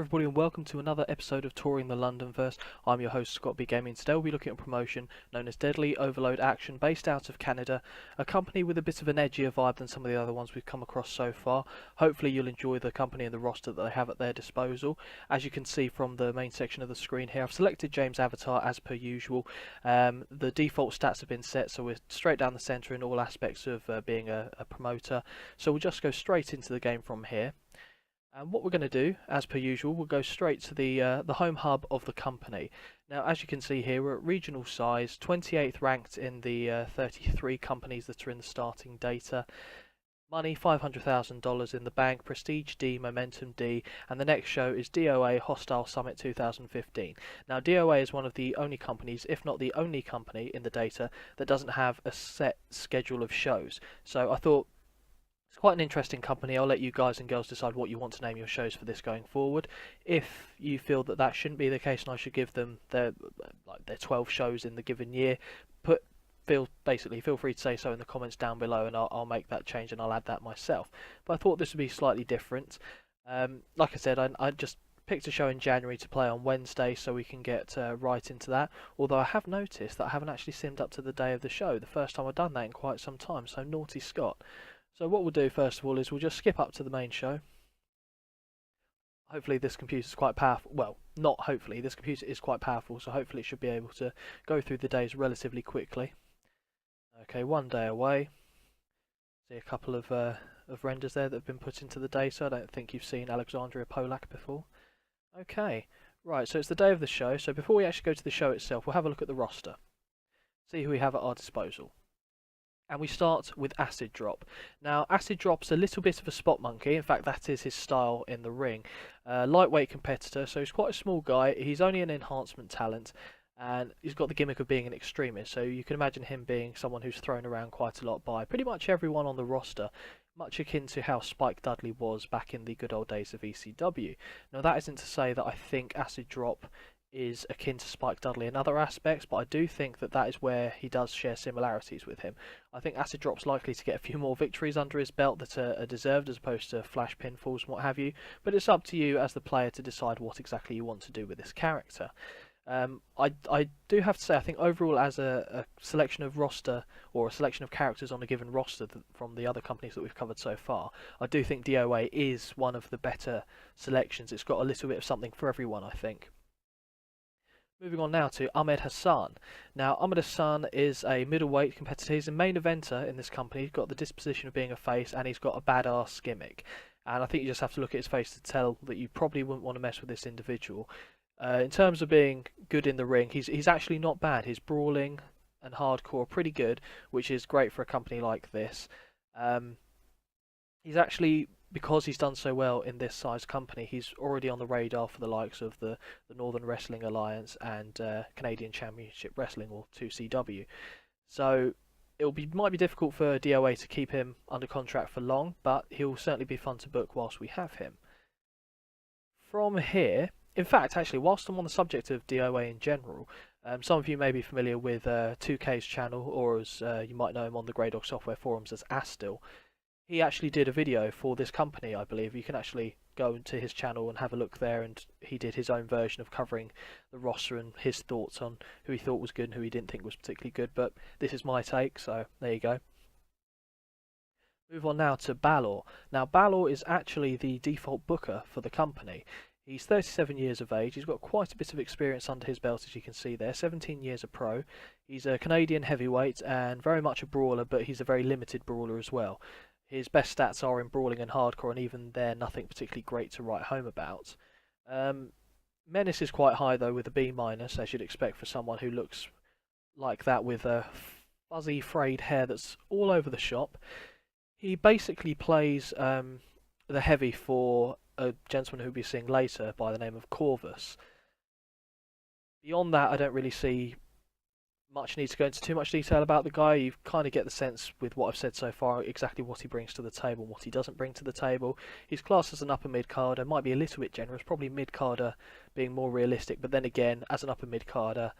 everybody and welcome to another episode of Touring the Londonverse. I'm your host ScottBGaming. Today we'll be looking at a promotion known as Deadly Overload Action, based out of Canada, a company with a bit of an edgier vibe than some of the other ones we've come across so far. Hopefully you'll enjoy the company and the roster that they have at their disposal. As you can see from the main section of the screen here, I've selected James' avatar as per usual. The default stats have been set, so we're straight down the centre in all aspects of being a promoter. So we'll just go straight into the game from here. And what we're going to do, as per usual, we'll go straight to the home hub of the company. Now, as you can see here, we're at regional size, 28th ranked in the 33 companies that are in the starting data. Money, $500,000 in the bank, prestige D, momentum D, and the next show is DOA Hostile Summit 2015. Now, DOA is one of the only companies, if not the only company in the data, that doesn't have a set schedule of shows. So I thought, it's quite an interesting company. I'll let you guys and girls decide what you want to name your shows for this going forward. If you feel that that shouldn't be the case and I should give them their 12 shows in the given year, feel free to say so in the comments down below, and I'll make that change and I'll add that myself. But I thought this would be slightly different. Like I said, I just picked a show in January to play on Wednesday so we can get right into that. Although I have noticed that I haven't actually simmed up to the day of the show. The first time I've done that in quite some time, so naughty Scott. So what we'll do first of all is we'll just skip up to the main show. Hopefully this computer is quite powerful. Well, not hopefully, this computer is quite powerful, so hopefully it should be able to go through the days relatively quickly. Okay, one day away. See a couple of renders there that have been put into the data. I don't think you've seen Alexandria Polak before. Okay, right, so it's the day of the show. So before we actually go to the show itself, we'll have a look at the roster. See who we have at our disposal. And we start with Acid Drop. Now, Acid Drop's a little bit of a spot monkey. In fact, that is his style in the ring. Lightweight competitor, so he's quite a small guy. He's only an enhancement talent, and he's got the gimmick of being an extremist. So you can imagine him being someone who's thrown around quite a lot by pretty much everyone on the roster, much akin to how Spike Dudley was back in the good old days of ECW. Now, that isn't to say that I think Acid Drop is akin to Spike Dudley in other aspects, but I do think that that is where he does share similarities with him. I think Acid Drop's likely to get a few more victories under his belt that are deserved, as opposed to flash pinfalls and what have you, but it's up to you as the player to decide what exactly you want to do with this character. I do have to say, I think overall as a selection of roster, or a selection of characters on a given roster from the other companies that we've covered so far, I do think DOA is one of the better selections. It's got a little bit of something for everyone, I think. Moving on now to Ahmed Hassan. Now, Ahmed Hassan is a middleweight competitor. He's a main eventer in this company. He's got the disposition of being a face, and he's got a badass gimmick. And I think you just have to look at his face to tell that you probably wouldn't want to mess with this individual. In terms of being good in the ring, he's actually not bad. His brawling and hardcore are pretty good, which is great for a company like this. He's actually, because he's done so well in this size company, he's already on the radar for the likes of the Northern Wrestling Alliance and Canadian Championship Wrestling, or 2CW. So might be difficult for DOA to keep him under contract for long, but he'll certainly be fun to book whilst we have him. From here, in fact, actually, whilst I'm on the subject of DOA in general, some of you may be familiar with 2K's channel, or as you might know him on the Greydog Software forums as Astil. He actually did a video for this company, I believe. You can actually go into his channel and have a look there, and he did his own version of covering the roster and his thoughts on who he thought was good and who he didn't think was particularly good, but this is my take, so there you go. Move on now to Balor. Now, Balor is actually the default booker for the company. He's 37 years of age. He's got quite a bit of experience under his belt, as you can see there. 17 years a pro. He's a Canadian heavyweight and very much a brawler, but he's a very limited brawler as well. His best stats are in brawling and hardcore, and even there, nothing particularly great to write home about. Menace is quite high, though, with a B-, as you'd expect for someone who looks like that, with a fuzzy, frayed hair that's all over the shop. He basically plays the heavy for a gentleman who we'll be seeing later by the name of Corvus. Beyond that, I don't really see much need to go into too much detail about the guy. You kind of get the sense with what I've said so far exactly what he brings to the table and what he doesn't bring to the table. He's classed as an upper mid-carder, might be a little bit generous, probably mid-carder being more realistic, but then again, as an upper mid-carder,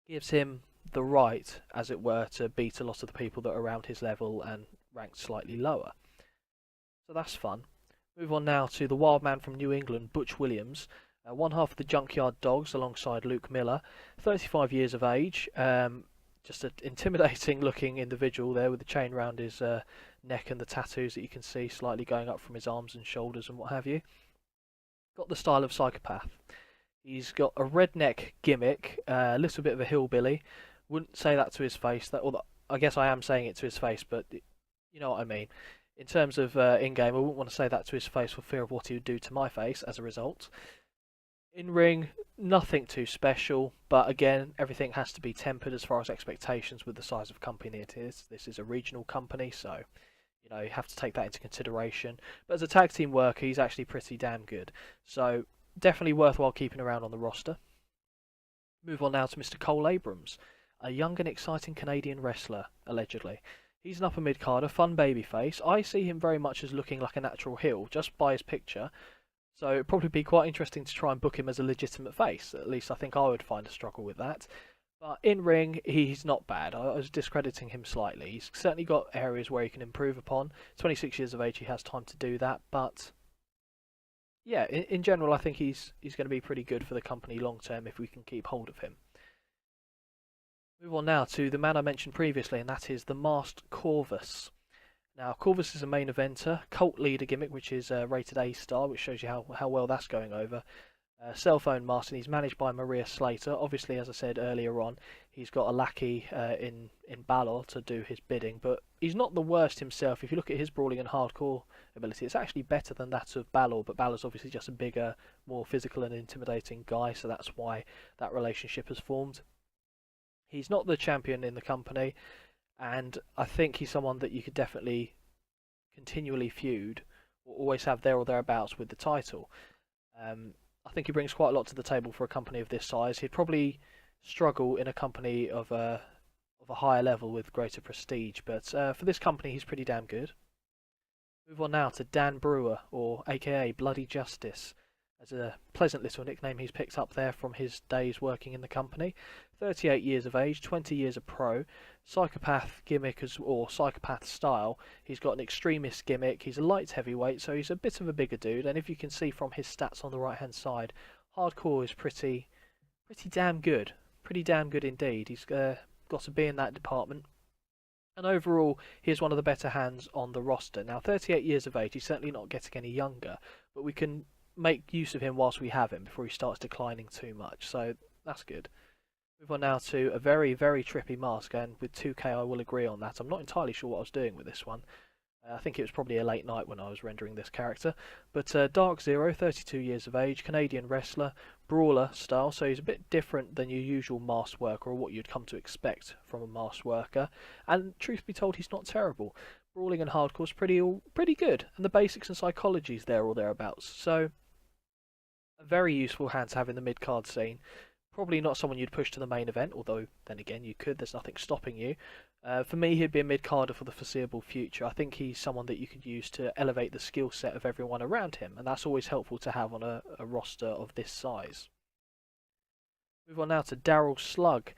gives him the right, as it were, to beat a lot of the people that are around his level and ranked slightly lower. So that's fun. Move on now to the wild man from New England, Butch Williams, one half of the Junkyard Dogs alongside Luke Miller, 35 years of age. Just an intimidating looking individual there with the chain around his neck and the tattoos that you can see slightly going up from his arms and shoulders and what have you. Got the style of Psychopath. He's got a redneck gimmick, a little bit of a hillbilly. Wouldn't say that to his face. I guess I am saying it to his face, but you know what I mean. In terms of in-game, I wouldn't want to say that to his face for fear of what he would do to my face as a result. In-ring, nothing too special, but again, everything has to be tempered as far as expectations with the size of company it is. This is a regional company, so you have to take that into consideration. But as a tag team worker, he's actually pretty damn good. So definitely worthwhile keeping around on the roster. Move on now to Mr. Cole Abrams, a young and exciting Canadian wrestler, allegedly. He's an upper mid-carder, fun babyface. I see him very much as looking like a natural heel, just by his picture. So it'd probably be quite interesting to try and book him as a legitimate face. At least I think I would find a struggle with that. But in ring, he's not bad. I was discrediting him slightly. He's certainly got areas where he can improve upon. 26 years of age, he has time to do that. But yeah, in general, I think he's going to be pretty good for the company long term if we can keep hold of him. Move on now to the man I mentioned previously, and that is the Masked Corvus. Now, Corvus is a main eventer, cult leader gimmick, which is rated A star, which shows you how well that's going over. Cell-phone mask, and he's managed by Maria Slater. Obviously, as I said earlier on, he's got a lackey in Balor to do his bidding, but he's not the worst himself. If you look at his brawling and hardcore ability, it's actually better than that of Balor, but Balor's obviously just a bigger, more physical and intimidating guy, so that's why that relationship has formed. He's not the champion in the company, and I think he's someone that you could definitely continually feud, or always have there or thereabouts with the title. I think he brings quite a lot to the table for a company of this size. He'd probably struggle in a company of a higher level with greater prestige, but for this company he's pretty damn good. Move on now to Dan Brewer, or aka Bloody Justice. As a pleasant little nickname he's picked up there from his days working in the company. 38 years of age, 20 years a pro, psychopath gimmick or psychopath style. He's got an extremist gimmick, he's a light heavyweight, so he's a bit of a bigger dude, and if you can see from his stats on the right hand side, hardcore is pretty damn good. Pretty damn good indeed. He's got to be in that department. And overall, he's one of the better hands on the roster. Now, 38 years of age, he's certainly not getting any younger, but we can make use of him whilst we have him before he starts declining too much, so that's good. Move on now to a very, very trippy mask, and with 2K I will agree on that. I'm not entirely sure what I was doing with this one. I think it was probably a late night when I was rendering this character. But Dark Zero, 32 years of age, Canadian wrestler, brawler style, so he's a bit different than your usual masked worker or what you'd come to expect from a masked worker. And truth be told, he's not terrible. Brawling and hardcore's pretty good, and the basics and psychology's there or thereabouts. So a very useful hand to have in the mid-card scene. Probably not someone you'd push to the main event, although then again you could, there's nothing stopping you. For me, he'd be a mid-carder for the foreseeable future. I think he's someone that you could use to elevate the skill set of everyone around him, and that's always helpful to have on a roster of this size. Move on now to Daryl Slug.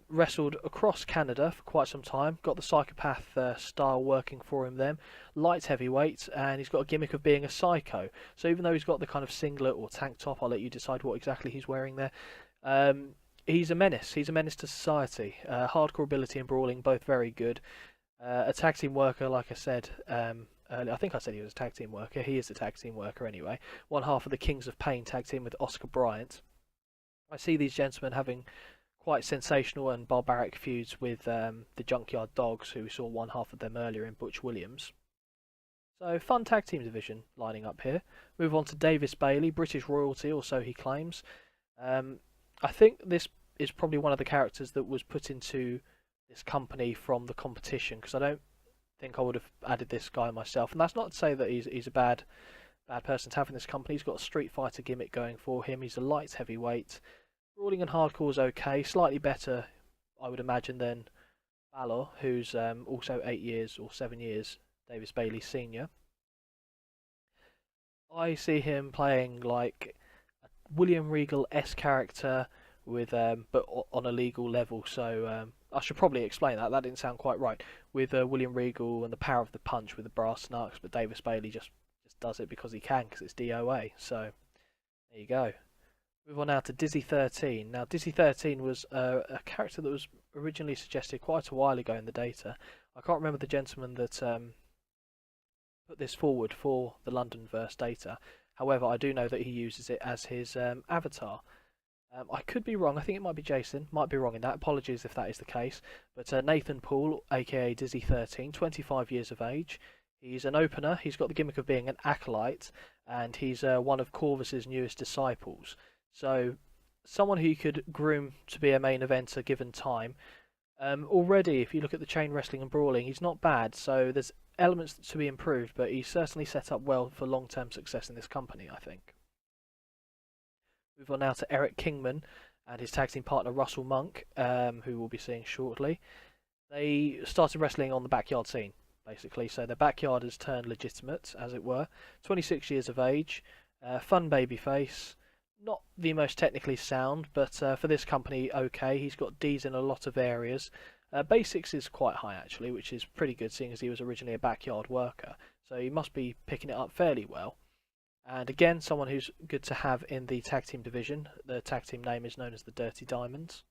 Wrestled across Canada for quite some time, got the psychopath style working for him then, light heavyweight, and he's got a gimmick of being a psycho. So even though he's got the kind of singlet or tank top, I'll let you decide what exactly he's wearing there, he's a menace. He's a menace to society. Hardcore ability and brawling, both very good. A tag team worker, like I said earlier. I think I said he was a tag team worker. He is a tag team worker anyway. One half of the Kings of Pain tag team with Oscar Bryant. I see these gentlemen having quite sensational and barbaric feuds with the Junkyard Dogs, who we saw one half of them earlier in Butch Williams. So fun tag team division lining up here. Move on to Davis Bailey, British royalty, or so he claims. I think this is probably one of the characters that was put into this company from the competition, because I don't think I would have added this guy myself. And that's not to say that he's a bad person to have in this company. He's got a Street Fighter gimmick going for him. He's a light heavyweight. Brawling and hardcore is okay, slightly better, I would imagine, than Balor, who's also 8 years or 7 years Davis Bailey senior. I see him playing like a William Regal-esque character with, but on a legal level. So I should probably explain that. That didn't sound quite right. With William Regal and the power of the punch with the brass knucks, but Davis Bailey just does it because he can, because it's DOA. So there you go. Move on now to Dizzy 13. Now, Dizzy 13 was a character that was originally suggested quite a while ago in the data. I can't remember the gentleman that put this forward for the Londonverse data. However, I do know that he uses it as his avatar. I could be wrong. I think it might be Jason. Might be wrong in that. Apologies if that is the case. But Nathan Poole, aka Dizzy 13, 25 years of age. He's an opener. He's got the gimmick of being an acolyte, and he's one of Corvus's newest disciples. So, someone who you could groom to be a main eventer given time. Already, if you look at the chain wrestling and brawling, he's not bad. So there's elements to be improved, but he's certainly set up well for long-term success in this company, I think. Move on now to Eric Kingman and his tag team partner Russell Monk, who we'll be seeing shortly. They started wrestling on the backyard scene, basically. So their backyard has turned legitimate, as it were. 26 years of age, fun babyface. Not the most technically sound, but for this company, okay. He's got Ds in a lot of areas. Basics is quite high, actually, which is pretty good, seeing as he was originally a backyard worker. So he must be picking it up fairly well. And again, someone who's good to have in the tag team division. The tag team name is known as the Dirty Diamonds.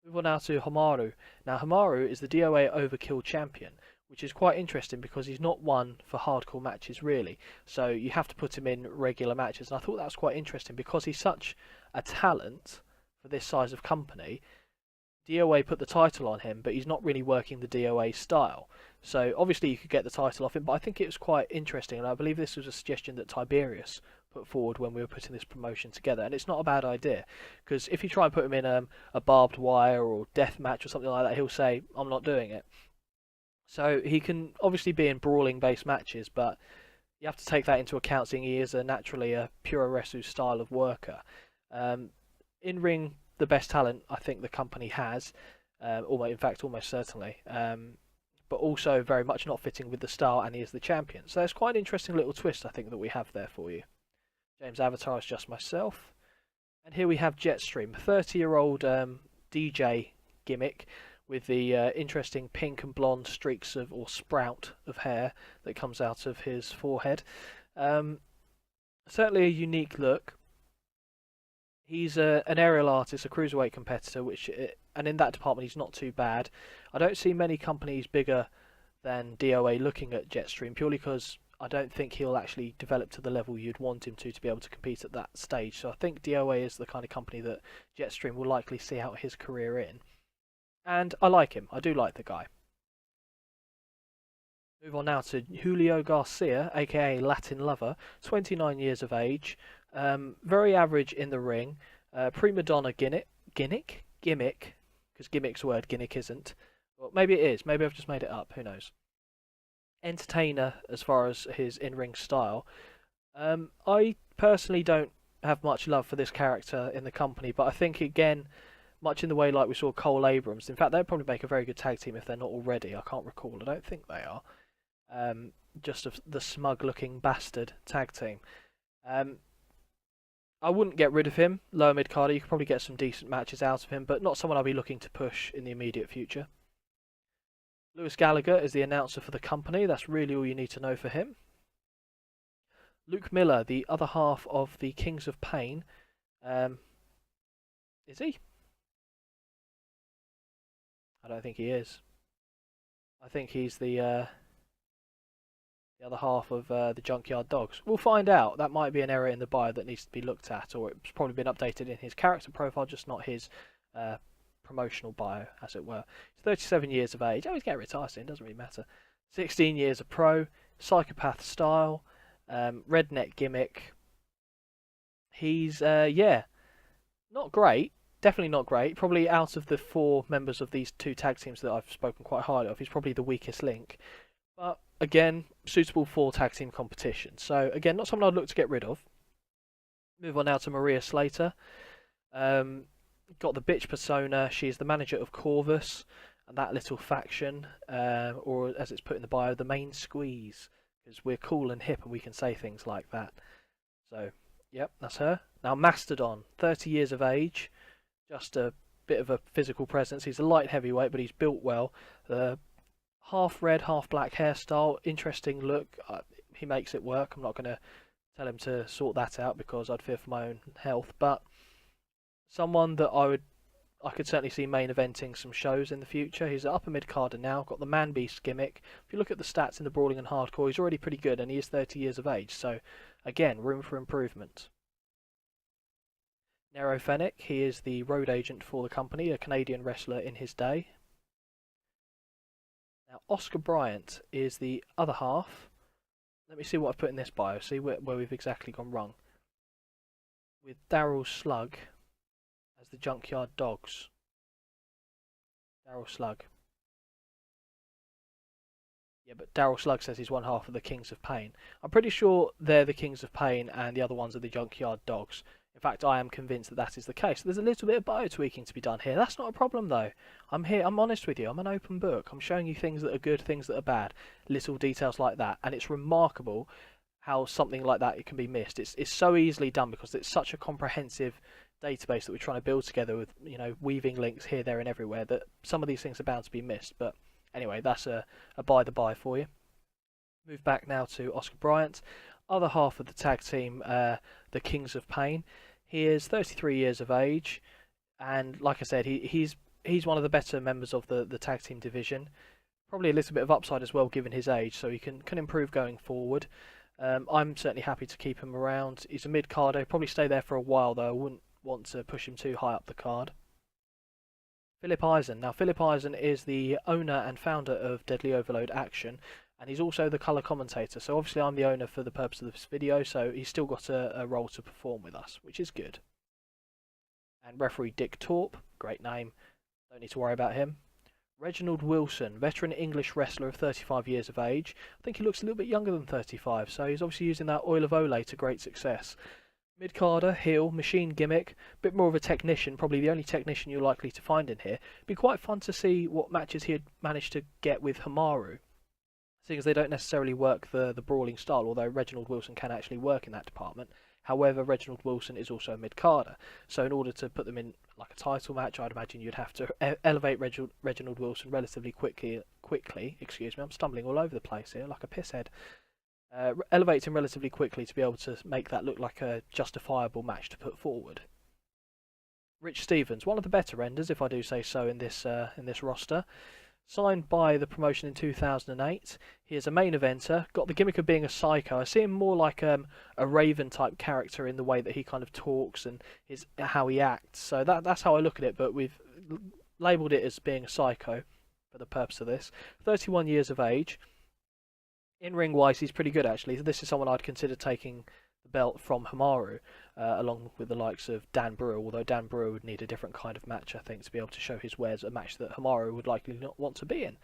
Move on now to Hamaru. Now, Hamaru is the DOA Overkill champion, which is quite interesting because he's not one for hardcore matches, really. So you have to put him in regular matches. And I thought that was quite interesting because he's such a talent for this size of company. DOA put the title on him, but he's not really working the DOA style. So obviously you could get the title off him, but I think it was quite interesting, and I believe this was a suggestion that Tiberius put forward when we were putting this promotion together, and it's not a bad idea, because if you try and put him in a barbed wire or death match or something like that, he'll say, I'm not doing it. So he can obviously be in brawling based matches, but you have to take that into account, seeing he is naturally a Puroresu style of worker. In ring, the best talent I think the company has, in fact almost certainly, but also very much not fitting with the style, and he is the champion. So it's quite an interesting little twist I think that we have there for you. James' avatar is just myself, and here we have Jetstream, 30-year-old DJ gimmick with the interesting pink and blonde streaks of, or sprout of hair that comes out of his forehead. Certainly a unique look. He's an aerial artist, a cruiserweight competitor, and in that department he's not too bad. I don't see many companies bigger than DOA looking at Jetstream, purely because I don't think he'll actually develop to the level you'd want him to be able to compete at that stage. So I think DOA is the kind of company that Jetstream will likely see out his career in. And I like him. I do like the guy. Move on now to Julio Garcia, aka Latin Lover, 29 years of age. Very average in the ring. Prima donna gimmick, because gimmick's a word, gimmick isn't. Well, maybe it is. Maybe I've just made it up. Who knows? Entertainer as far as his in-ring style. I personally don't have much love for this character in the company, but I think again, much in the way like we saw Cole Abrams. In fact, they'd probably make a very good tag team if they're not already. I can't recall. I don't think they are. Just the smug-looking bastard tag team. I wouldn't get rid of him, lower mid-carder. You could probably get some decent matches out of him, but not someone I'll be looking to push in the immediate future. Lewis Gallagher is the announcer for the company. That's really all you need to know for him. Luke Miller, the other half of the Kings of Pain. Is he? I don't think he is. I think he's the other half of the Junkyard Dogs. We'll find out. That might be an error in the bio that needs to be looked at, or it's probably been updated in his character profile, just not his promotional bio, as it were. He's 37 years of age. Oh, he's getting retired soon, doesn't really matter. 16 years of pro, psychopath style, redneck gimmick. He's, not great. Definitely not great. Probably out of the 4 members of these 2 tag teams that I've spoken quite highly of, he's probably the weakest link. But again, suitable for tag team competition. So again, not someone I'd look to get rid of. Move on now to Maria Slater. Got the bitch persona. She's the manager of Corvus and that little faction, or as it's put in the bio, the main squeeze, because we're cool and hip and we can say things like that. So, yep, that's her. Now Mastodon, 30 years of age, just a bit of a physical presence. He's a light heavyweight, but he's built well. Half red, half black hairstyle, interesting look. he makes it work. I'm not going to tell him to sort that out because I'd fear for my own health. But someone that I could certainly see main eventing some shows in the future. He's an upper mid carder now, got the man beast gimmick. If you look at the stats in the brawling and hardcore, he's already pretty good, and he is 30 years of age. So again, room for improvement. Nero Fennec, he is the road agent for the company, a Canadian wrestler in his day. Now, Oscar Bryant is the other half. Let me see what I've put in this bio, see where we've exactly gone wrong. With Daryl Slug as the Junkyard Dogs. Daryl Slug. Yeah, but Daryl Slug says he's one half of the Kings of Pain. I'm pretty sure they're the Kings of Pain and the other ones are the Junkyard Dogs. In fact, I am convinced that that is the case. There's a little bit of bio tweaking to be done here. That's not a problem, though. I'm here. I'm honest with you. I'm an open book. I'm showing you things that are good, things that are bad, little details like that. And it's remarkable how something like that it can be missed. It's so easily done because it's such a comprehensive database that we're trying to build together with, you know, weaving links here, there, and everywhere, that some of these things are bound to be missed. But anyway, that's a by the by for you. Move back now to Oscar Bryant, other half of the tag team, the Kings of Pain. He is 33 years of age, and like I said, he's one of the better members of the tag team division. Probably a little bit of upside as well, given his age, so he can improve going forward. I'm certainly happy to keep him around. He's a mid carder, probably stay there for a while though. I wouldn't want to push him too high up the card. Philip Eisen. Now, Philip Eisen is the owner and founder of Deadly Overload Action, and he's also the colour commentator. So obviously I'm the owner for the purpose of this video, so he's still got a role to perform with us, which is good. And referee Dick Torp, great name, don't need to worry about him. Reginald Wilson, veteran English wrestler of 35 years of age. I think he looks a little bit younger than 35, so he's obviously using that Oil of Olay to great success. Mid-carder, heel, machine gimmick, bit more of a technician, probably the only technician you're likely to find in here. It'd be quite fun to see what matches he had managed to get with Hamaru, seeing as they don't necessarily work the brawling style, although Reginald Wilson can actually work in that department. However, Reginald Wilson is also a mid-carder, so in order to put them in like a title match, I'd imagine you'd have to elevate Reginald Wilson relatively quickly. Excuse me, I'm stumbling all over the place here like a pisshead. Elevate him relatively quickly to be able to make that look like a justifiable match to put forward. Rich Stevens, one of the better enders, if I do say so, in this roster. Signed by the promotion in 2008. He is a main eventer, got the gimmick of being a psycho. I see him more like a Raven type character in the way that he kind of talks and how he acts. So that's how I look at it, but we've labelled it as being a psycho for the purpose of this. 31 years of age. In-ring wise, he's pretty good actually. This is someone I'd consider taking the belt from Hamaru, along with the likes of Dan Brewer, although Dan Brewer would need a different kind of match, I think, to be able to show his wares, a match that Hamaru would likely not want to be in.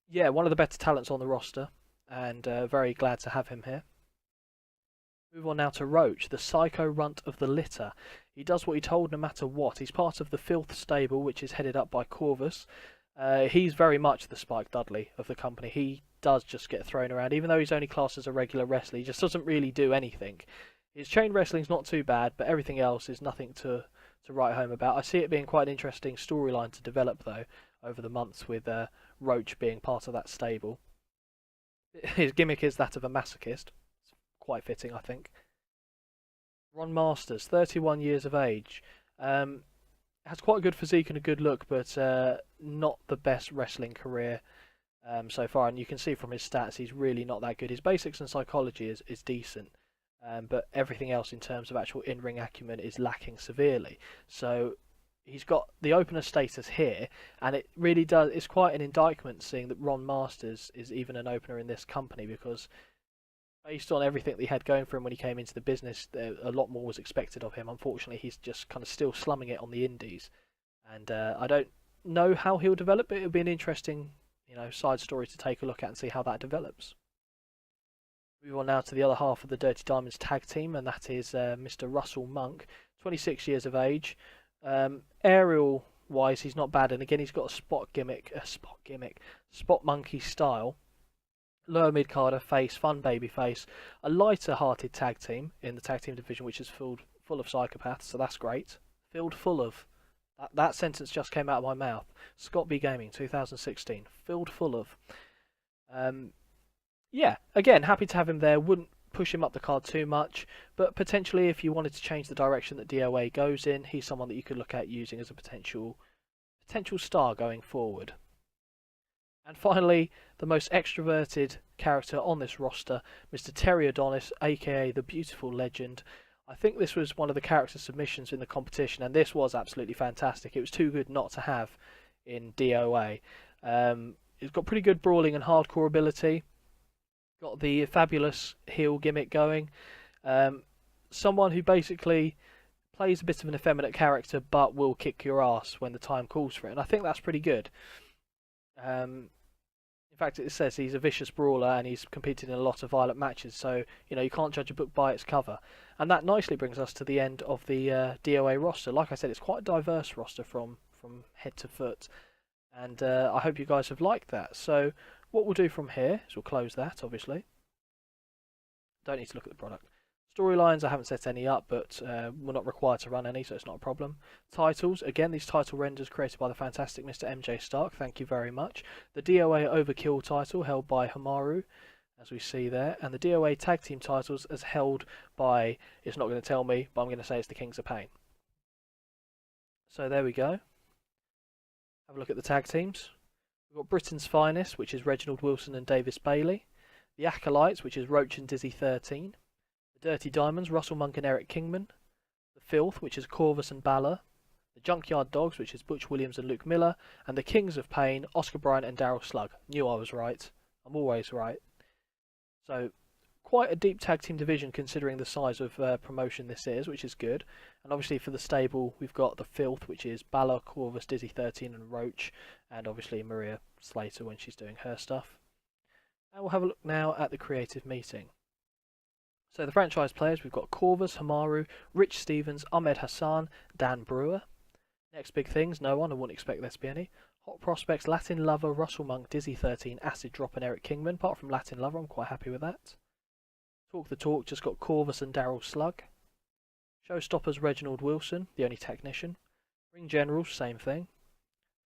Yeah, one of the better talents on the roster, and very glad to have him here. Move on now to Roach, the psycho runt of the litter. He does what he told no matter what. He's part of the Filth stable, which is headed up by Corvus. He's very much the Spike Dudley of the company. He does just get thrown around, even though he's only classed as a regular wrestler. He just doesn't really do anything. His chain wrestling's not too bad, but everything else is nothing to write home about. I see it being quite an interesting storyline to develop, though, over the months with Roach being part of that stable. His gimmick is that of a masochist. It's quite fitting, I think. Ron Masters, 31 years of age. Has quite a good physique and a good look, but not the best wrestling career so far. And you can see from his stats, he's really not that good. His basics and psychology is decent, but everything else in terms of actual in-ring acumen is lacking severely. So he's got the opener status here, and it really does. It's quite an indictment seeing that Ron Masters is even an opener in this company, because based on everything that he had going for him when he came into the business, a lot more was expected of him. Unfortunately, he's just kind of still slumming it on the indies, and I don't know how he'll develop, but it'll be an interesting, side story to take a look at and see how that develops. Move on now to the other half of the Dirty Diamonds tag team, and that is Mr. Russell Monk, 26 years of age. Aerial wise, he's not bad, and again, he's got a spot monkey style. Lower mid-carder, face, fun baby face, a lighter-hearted tag team in the tag team division, which is full of psychopaths, so that's great. Filled full of. That sentence just came out of my mouth. ScottBGaming, 2016. Filled full of. Yeah, again, happy to have him there. Wouldn't push him up the card too much, but potentially if you wanted to change the direction that DOA goes in, he's someone that you could look at using as a potential star going forward. And finally, the most extroverted character on this roster, Mr. Terry Adonis, aka the Beautiful Legend. I think this was one of the character submissions in the competition, and this was absolutely fantastic. It was too good not to have in DOA. It's got pretty good brawling and hardcore ability. Got the fabulous heel gimmick going. Someone who basically plays a bit of an effeminate character but will kick your ass when the time calls for it, and I think that's pretty good. In fact, it says he's a vicious brawler and he's competed in a lot of violent matches, so you can't judge a book by its cover. And that nicely brings us to the end of the DOA roster. Like I said, it's quite a diverse roster from head to foot, and I hope you guys have liked that. So what we'll do from here is we'll close that, obviously. Don't need to look at the product. Storylines, I haven't set any up, but we're not required to run any, so it's not a problem. Titles, again, these title renders created by the fantastic Mr. MJ Stark, thank you very much. The DOA Overkill title held by Hamaru, as we see there, and the DOA Tag Team titles as held by, it's not going to tell me, but I'm going to say it's the Kings of Pain. So there we go. Have a look at the tag teams. We've got Britain's Finest, which is Reginald Wilson and Davis Bailey. The Acolytes, which is Roach and Dizzy 13. Dirty Diamonds, Russell Monk and Eric Kingman. The Filth, which is Corvus and Balor. The Junkyard Dogs, which is Butch Williams and Luke Miller. And the Kings of Pain, Oscar Bryant and Daryl Slug. Knew I was right. I'm always right. So, quite a deep tag team division considering the size of promotion this is, which is good. And obviously for the stable, we've got The Filth, which is Balor, Corvus, Dizzy 13 and Roach. And obviously Maria Slater when she's doing her stuff. And we'll have a look now at the creative meeting. So the franchise players, we've got Corvus, Hamaru, Rich Stevens, Ahmed Hassan, Dan Brewer. Next big things, no one, I wouldn't expect there to be any. Hot prospects, Latin Lover, Russell Monk, Dizzy 13, Acid Drop and Eric Kingman. Apart from Latin Lover, I'm quite happy with that. Talk the Talk, just got Corvus and Daryl Slug. Showstoppers, Reginald Wilson, the only technician. Ring Generals, same thing.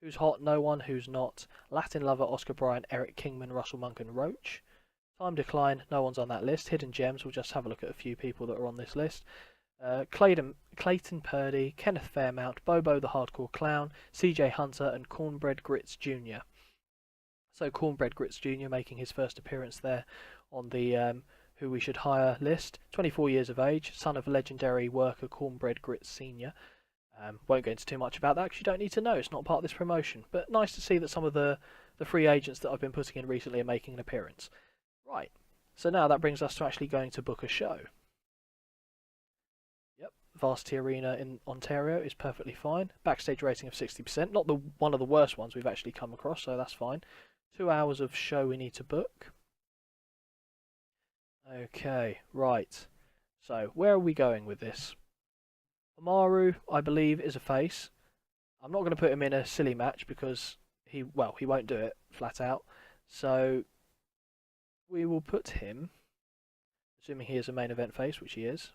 Who's hot, no one, who's not. Latin Lover, Oscar Bryant, Eric Kingman, Russell Monk and Roach. Time Decline, no one's on that list. Hidden Gems, we'll just have a look at a few people that are on this list. Clayton Purdy, Kenneth Fairmount, Bobo the Hardcore Clown, CJ Hunter and Cornbread Grits Jr. So Cornbread Grits Jr. making his first appearance there on the Who We Should Hire list. 24 years of age, son of legendary worker Cornbread Grits Sr. Won't go into too much about that because you don't need to know, it's not part of this promotion. But nice to see that some of the free agents that I've been putting in recently are making an appearance. Right, so now that brings us to actually going to book a show. Yep, Varsity Arena in Ontario is perfectly fine. Backstage rating of 60%, not one of the worst ones we've actually come across, so that's fine. 2 hours of show we need to book. Okay, right. So, where are we going with this? Amaru, I believe, is a face. I'm not going to put him in a silly match because he won't do it, flat out. So, we will put him, assuming he is a main event face, which he is.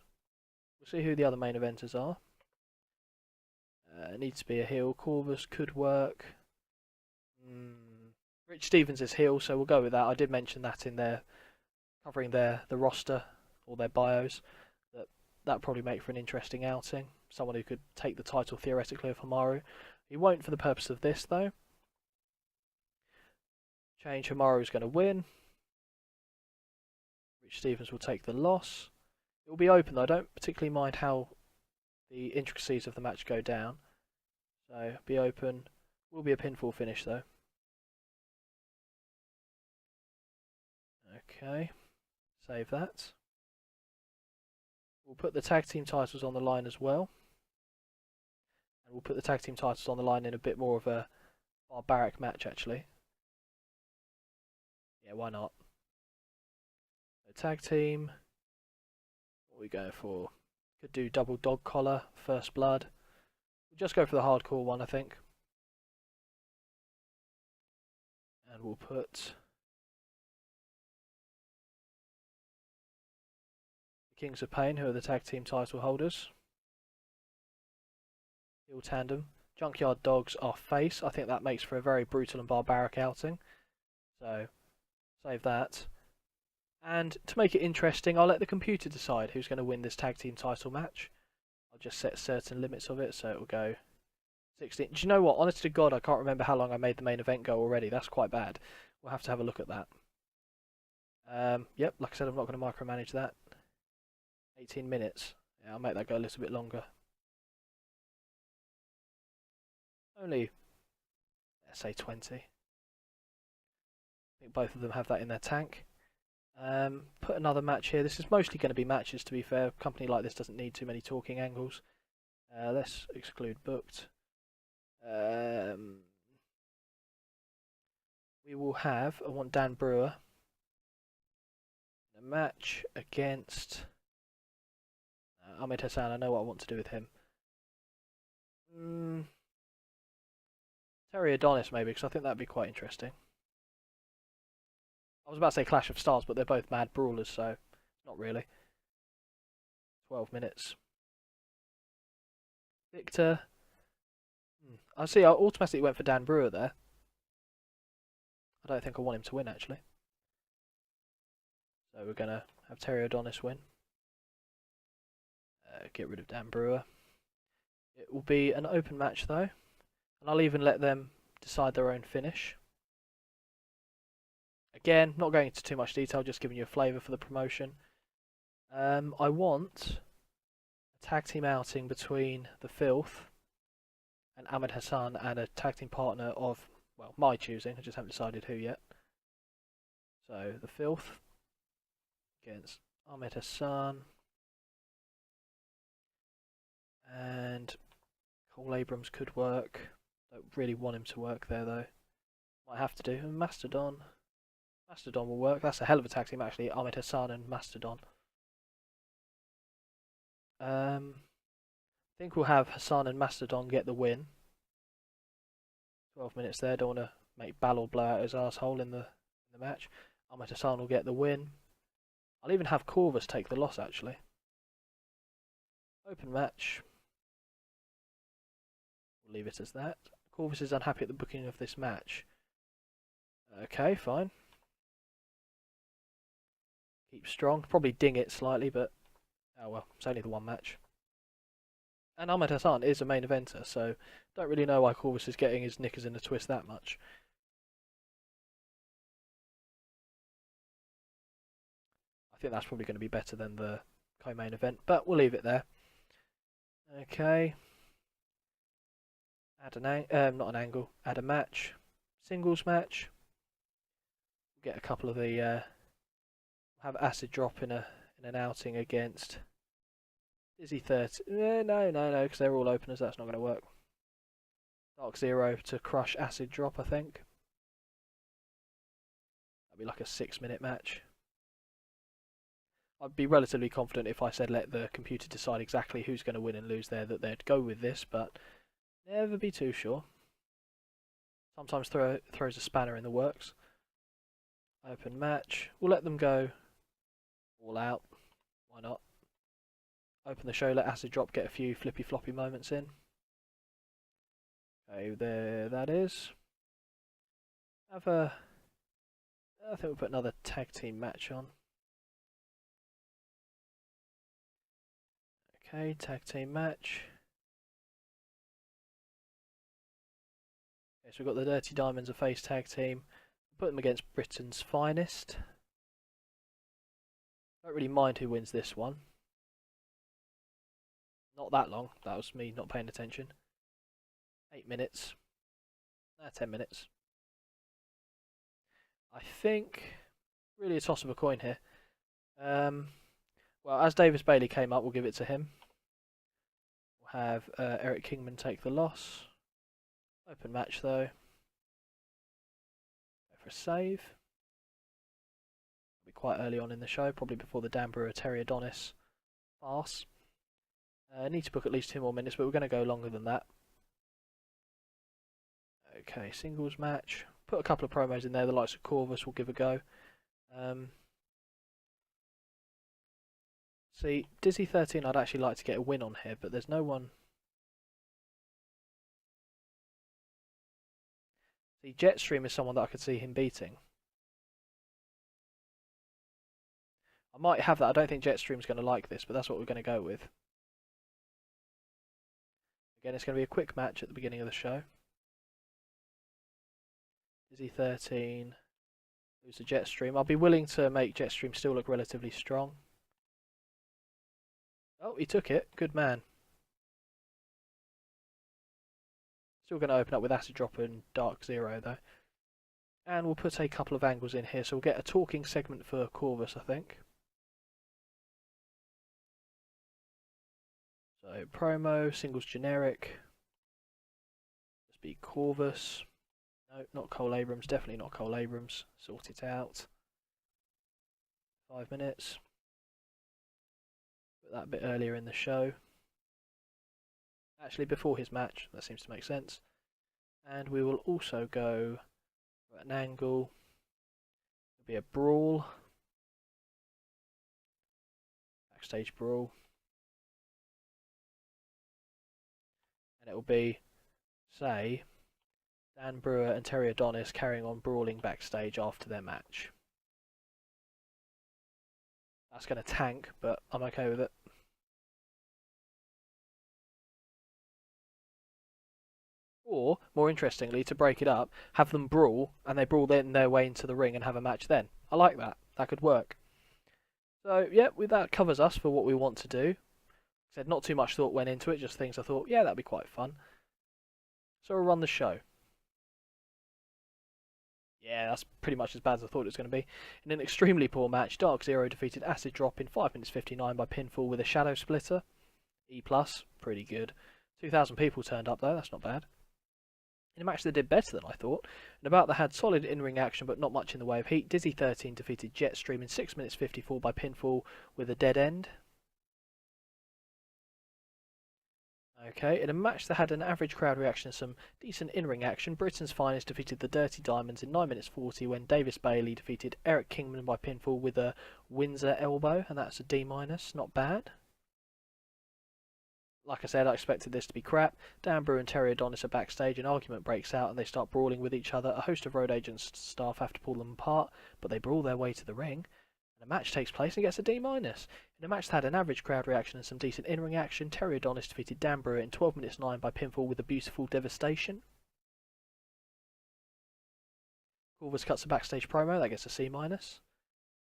We'll see who the other main eventers are. It needs to be a heel. Corvus could work. Rich Stevens is heel, so we'll go with that. I did mention that in there, covering the roster or their bios. That probably make for an interesting outing. Someone who could take the title theoretically of Hamaru. He won't for the purpose of this though. Change, Hamaru's going to win. Rich Stevens will take the loss. It will be open though. I don't particularly mind how the intricacies of the match go down. So be open. Will be a pinfall finish though. Okay. Save that. We'll put the tag team titles on the line as well. And we'll put the tag team titles on the line in a bit more of a barbaric match actually. Yeah, why not? So tag team. What are we going for? Could do double dog collar, first blood. We'll just go for the hardcore one, I think. And we'll put the Kings of Pain, who are the tag team title holders. Heel tandem. Junkyard Dogs are face. I think that makes for a very brutal and barbaric outing. So, save that. And to make it interesting, I'll let the computer decide who's going to win this tag team title match. I'll just set certain limits of it, so it will go 16. Do you know what? Honest to God, I can't remember how long I made the main event go already. That's quite bad. We'll have to have a look at that. Yep, like I said, I'm not going to micromanage that. 18 minutes. Yeah, I'll make that go a little bit longer. Only, let's say 20. I think both of them have that in their tank. Put another match here. This is mostly going to be matches, to be fair. A company like this doesn't need too many talking angles. Let's exclude booked. We will have, I want Dan Brewer in a match against Ahmed Hassan. I know what I want to do with him. Terry Adonis maybe, because I think that'd be quite interesting. I was about to say Clash of Stars, but they're both mad brawlers, so not really. 12 minutes. Victor. I see, I automatically went for Dan Brewer there. I don't think I want him to win, actually. So we're going to have Terry Adonis win. Get rid of Dan Brewer. It will be an open match, though. And I'll even let them decide their own finish. Again, not going into too much detail, just giving you a flavour for the promotion. I want a tag team outing between The Filth and Ahmed Hassan and a tag team partner of, well, my choosing. I just haven't decided who yet. So, The Filth against Ahmed Hassan. And Cole Abrams could work. Don't really want him to work there, though. Might have to do. And Mastodon. Mastodon will work. That's a hell of a tag team, actually. Ahmed Hassan and Mastodon. I think we'll have Hassan and Mastodon get the win. 12 minutes there. Don't want to make Balor blow out his asshole in the match. Ahmed Hassan will get the win. I'll even have Corvus take the loss, actually. Open match. We'll leave it as that. Corvus is unhappy at the booking of this match. Okay, fine. Keep strong. Probably ding it slightly, but oh well, it's only the one match. And Ahmed Hassan is a main eventer, so don't really know why Corvus is getting his knickers in a twist that much. I think that's probably going to be better than the co-main event, but we'll leave it there. Okay. Add not an angle. Add a match. Singles match. Get a couple of the have acid drop in an outing against Dizzy 30. No, because they're all openers. That's not going to work. Dark Zero to crush acid drop, I think. That'd be like a 6-minute match. I'd be relatively confident if I said let the computer decide exactly who's going to win and lose there that they'd go with this, but never be too sure. Sometimes throws a spanner in the works. Open match. We'll let them go all out. Why not? Open the show, let acid drop get a few flippy floppy moments in. Okay, there that is. I think we'll put another tag team match on. Okay, tag team match. Okay, so we've got the Dirty Diamonds, a face tag team. Put them against Britain's Finest. Don't really mind who wins this one. Not that long. That was me not paying attention. 8 minutes. 10 minutes. I think really a toss of a coin here. Well, as Davis Bailey came up, we'll give it to him. We'll have Eric Kingman take the loss. Open match though. Go for a save. It'll be quite early on in the show, probably before the Dan Brewer Terry Adonis farce. Need to book at least 2 more minutes, but we're going to go longer than that. Okay, singles match. Put a couple of promos in there. The likes of Corvus will give a go. See, Dizzy 13 I'd actually like to get a win on here, but there's no one. See, Jetstream is someone that I could see him beating. I might have that. I don't think Jetstream's going to like this, but that's what we're going to go with. Again, it's going to be a quick match at the beginning of the show. Dizzy 13, lose to Jetstream. I'll be willing to make Jetstream still look relatively strong. Oh, he took it. Good man. Still going to open up with Acid Drop and Dark Zero, though. And we'll put a couple of angles in here, so we'll get a talking segment for Corvus, I think. So, promo, singles generic. Just be Corvus. No, not Cole Abrams, definitely not Cole Abrams. Sort it out. 5 minutes. Put that a bit earlier in the show. Actually, before his match, that seems to make sense. And we will also go at an angle. It'll be a brawl. Backstage brawl. And it will be, say, Dan Brewer and Terry Adonis carrying on brawling backstage after their match. That's going to tank, but I'm okay with it. Or, more interestingly, to break it up, have them brawl, and they brawl then their way into the ring and have a match then. I like that. That could work. So, yeah, that covers us for what we want to do. Said not too much thought went into it, just things I thought, yeah, that'd be quite fun. So we'll run the show. Yeah, that's pretty much as bad as I thought it was going to be. In an extremely poor match, Dark Zero defeated Acid Drop in 5 minutes 59 by pinfall with a Shadow Splitter. E+, pretty good. 2,000 people turned up though, that's not bad. In a match that did better than I thought, and about that had solid in-ring action but not much in the way of heat, Dizzy 13 defeated Jetstream in 6 minutes 54 by pinfall with a dead end. Okay, in a match that had an average crowd reaction and some decent in-ring action, Britain's Finest defeated the Dirty Diamonds in 9 minutes 40 when Davis Bailey defeated Eric Kingman by pinfall with a Windsor elbow, and that's a D-, not bad. Like I said, I expected this to be crap. Dan Brewer and Terry Adonis are backstage, an argument breaks out and they start brawling with each other. A host of road agents staff have to pull them apart, but they brawl their way to the ring. And a match takes place and gets a D-. In a match that had an average crowd reaction and some decent in-ring action, Terry Adonis defeated Dan Brewer in 12 minutes 9 by pinfall with a beautiful devastation. Corvus cuts a backstage promo, that gets a C-,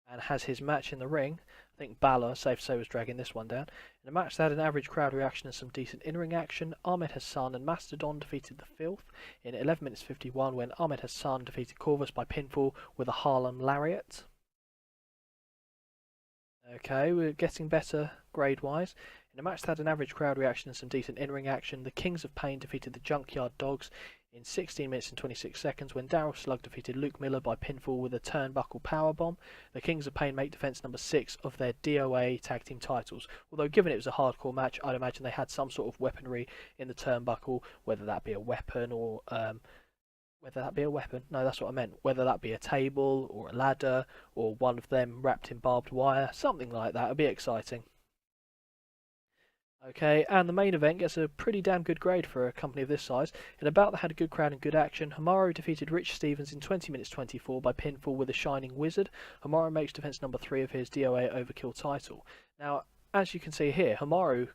and has his match in the ring. I think Balor, safe to say, was dragging this one down. In a match that had an average crowd reaction and some decent in-ring action, Ahmed Hassan and Mastodon defeated The Filth in 11 minutes 51 when Ahmed Hassan defeated Corvus by pinfall with a Harlem Lariat. Okay, we're getting better grade-wise. In a match that had an average crowd reaction and some decent in-ring action, the Kings of Pain defeated the Junkyard Dogs in 16 minutes and 26 seconds when Daryl Slug defeated Luke Miller by pinfall with a turnbuckle powerbomb. The Kings of Pain make defense number 6 of their DOA tag team titles. Although given it was a hardcore match, I'd imagine they had some sort of weaponry in the turnbuckle, whether that be a weapon or whether that be a weapon, no, that's what I meant. Whether that be a table or a ladder or one of them wrapped in barbed wire, something like that. It'd be exciting. Okay, and the main event gets a pretty damn good grade for a company of this size. In a bout that had a good crowd and good action, Hamaru defeated Rich Stevens in 20 minutes 24 by pinfall with a Shining Wizard. Hamaru makes defense number 3 of his DOA Overkill title. Now, as you can see here, Hamaru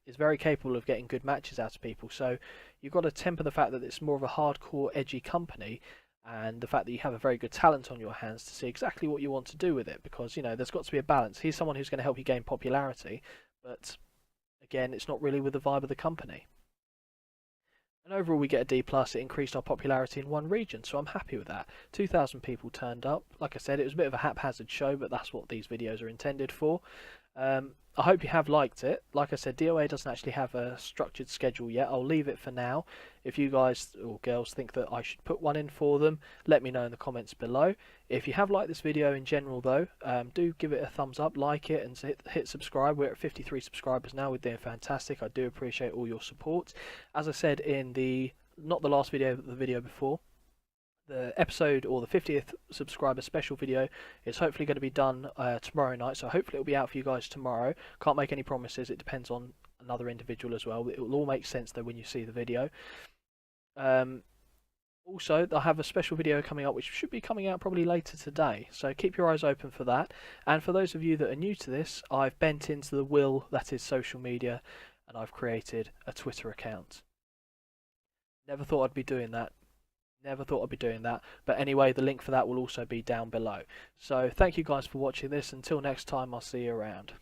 is very capable of getting good matches out of people, so you've got to temper the fact that it's more of a hardcore, edgy company, and the fact that you have a very good talent on your hands to see exactly what you want to do with it, because, you know, there's got to be a balance. He's someone who's going to help you gain popularity, but again, it's not really with the vibe of the company. And overall we get a D+, it increased our popularity in one region, so I'm happy with that. 2,000 people turned up. Like I said, it was a bit of a haphazard show, but that's what these videos are intended for. I hope you have liked it. Like I said, DOA doesn't actually have a structured schedule yet. I'll leave it for now. If you guys or girls think that I should put one in for them, let me know in the comments below. If you have liked this video in general though, do give it a thumbs up, like it, and hit subscribe. We're at 53 subscribers now. We're doing fantastic. I do appreciate all your support. As I said in not the last video, but the video before, the episode or the 50th subscriber special video is hopefully going to be done tomorrow night, so hopefully it'll be out for you guys tomorrow. Can't make any promises, it depends on another individual as well. It will all make sense though when you see the video. Also, I have a special video coming up which should be coming out probably later today, so keep your eyes open for that. And for those of you that are new to this, I've bent into the will that is social media, and I've created a Twitter account. Never thought I'd be doing that. Never thought I'd be doing that. But anyway, the link for that will also be down below. So thank you guys for watching this. Until next time, I'll see you around.